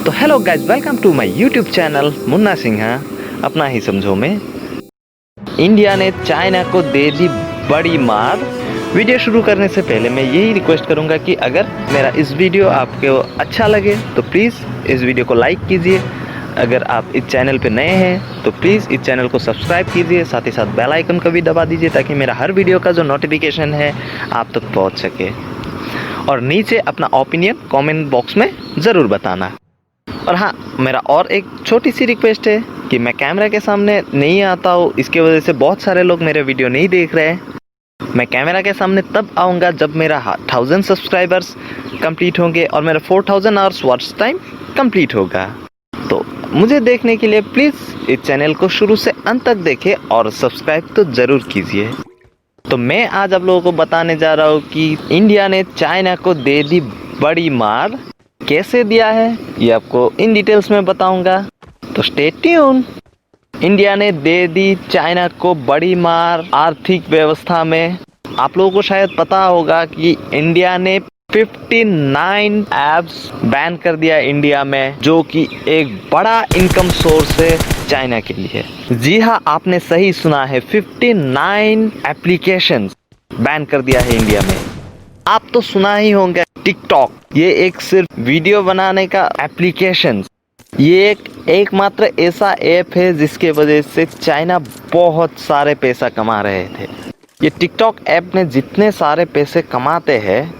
तो hello guys, welcome to my YouTube channel Munna Sinha अपना ही समझो में। इंडिया ने चाइना को दे दी बड़ी मार। वीडियो शुरू करने से पहले मैं यही रिक्वेस्ट करूंगा कि अगर मेरा इस वीडियो आपको अच्छा लगे तो प्लीज़ इस वीडियो को लाइक कीजिए। अगर आप इस चैनल पे नए हैं तो प्लीज़ इस चैनल को सब्सक्राइब कीजिए, साथ ही साथ बेल आइकन को भी दबा दीजिए ताकि मेरा हर वीडियो का जो नोटिफिकेशन है आप तक पहुंच सके। और नीचे अपना ओपिनियन कमेंट बॉक्स में ज़रूर बताना। और हाँ, मेरा और एक छोटी सी रिक्वेस्ट है कि मैं कैमरा के सामने नहीं आता हूँ, इसके वजह से बहुत सारे लोग मेरे वीडियो नहीं देख रहे हैं। मैं कैमरा के सामने तब आऊँगा जब मेरा 1000 सब्सक्राइबर्स कंप्लीट होंगे और मेरा 4000 आवर्स वॉच टाइम कंप्लीट होगा। तो मुझे देखने के लिए प्लीज़ इस चैनल को शुरू से अंत तक देखें और सब्सक्राइब तो ज़रूर कीजिए। तो मैं आज आप लोगों को बताने जा रहा हूँ कि इंडिया ने चाइना को दे दी बड़ी मार। कैसे दिया है ये आपको इन डिटेल्स में बताऊंगा, तो स्टे ट्यून। इंडिया ने दे दी चाइना को बड़ी मार आर्थिक व्यवस्था में। आप लोगों को शायद पता होगा कि इंडिया ने 59 ऐप्स बैन कर दिया इंडिया में, जो कि एक बड़ा इनकम सोर्स है चाइना के लिए। जी हाँ, आपने सही सुना है, 59 एप्लीकेशंस बैन कर दिया है इंडिया में। आप तो सुना ही होंगे टिकटॉक, ये एक सिर्फ वीडियो बनाने का एप्लीकेशन। ये एकमात्र ऐसा ऐप है जिसके वजह से चाइना बहुत सारे पैसा कमा रहे थे। ये टिकटॉक ऐप में जितने सारे पैसे कमाते हैं,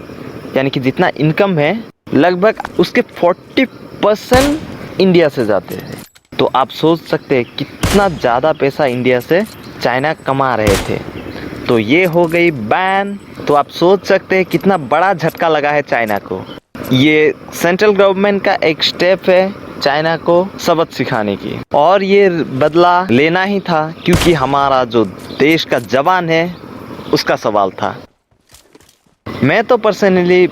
यानी कि जितना इनकम है, लगभग उसके 40% इंडिया से जाते हैं। तो आप सोच सकते हैं कितना ज़्यादा पैसा इंडिया से चाइना कमा रहे थे। तो ये हो गई बैन। तो आप सोच सकते हैं कितना बड़ा झटका लगा है चाइना को। ये सेंट्रल गवर्नमेंट का एक स्टेप है चाइना को सबक सिखाने की, और ये बदला लेना ही था क्योंकि हमारा जो देश का जवान है उसका सवाल था। मैं तो पर्सनली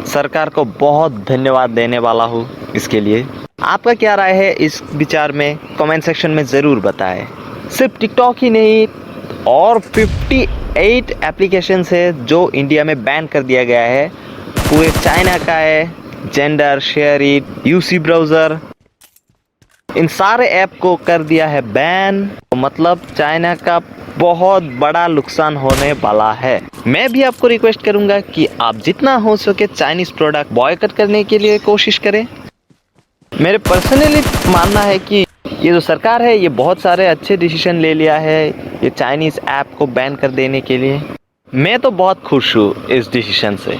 सरकार को बहुत धन्यवाद देने वाला हूँ इसके लिए। आपका क्या राय है इस विचार में कमेंट सेक्शन में ज़रूर बताएं। सिर्फ टिकटॉक ही नहीं, और 58 एप्लीकेशंस है जो इंडिया में बैन कर दिया गया है। पूरे चाइना का है, जेंडर, शेयरिट, यूसी ब्राउज़र, इन सारे ऐप को कर दिया है बैन। तो मतलब चाइना का बहुत बड़ा नुकसान होने वाला है। मैं भी आपको रिक्वेस्ट करूंगा कि आप जितना हो सके चाइनीज़ प्रोडक्ट बॉयकॉट करने के लिए कोशिश करें। मेरे पर्सनली मानना है कि ये जो सरकार है ये बहुत सारे अच्छे डिसीजन ले लिया है ये चाइनीज़ ऐप को बैन कर देने के लिए। मैं तो बहुत खुश हूँ इस डिसीजन से।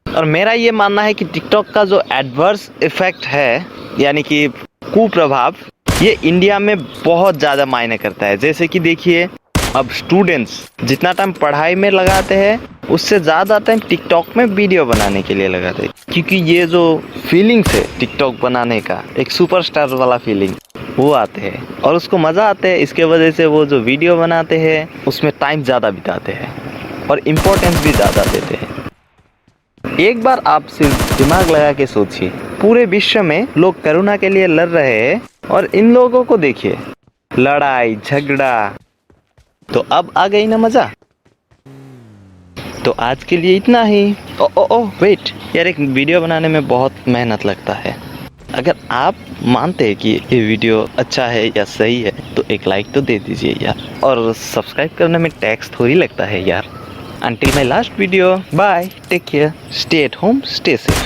और मेरा ये मानना है कि टिकटॉक का जो एडवर्स इफ़ेक्ट है, यानी कि कुप्रभाव, ये इंडिया में बहुत ज़्यादा मायने करता है। जैसे कि देखिए, अब स्टूडेंट्स जितना टाइम पढ़ाई में लगाते हैं उससे ज़्यादा टाइम टिकटॉक में वीडियो बनाने के लिए लगाते हैं, क्योंकि ये जो फीलिंग्स है टिकटॉक बनाने का, एक सुपरस्टार वाला फीलिंग, वो आते हैं और उसको मज़ा आता है। इसके वजह से वो जो वीडियो बनाते हैं उसमें टाइम ज़्यादा बिताते हैं और इम्पोर्टेंस भी ज़्यादा देते हैं। एक बार आप सिर्फ दिमाग लगा के सोचिए, पूरे विश्व में लोग कोरोना के लिए लड़ रहे हैं और इन लोगों को देखिए, लड़ाई झगड़ा। तो अब आ गई ना मज़ा। तो आज के लिए इतना ही। वेट यार, एक वीडियो बनाने में बहुत मेहनत लगता है। अगर आप मानते हैं कि ये वीडियो अच्छा है या सही है तो एक लाइक तो दे दीजिए यार, और सब्सक्राइब करने में टैक्स थोड़ी लगता है यार। Until my last video, bye, take care, stay at home, stay safe.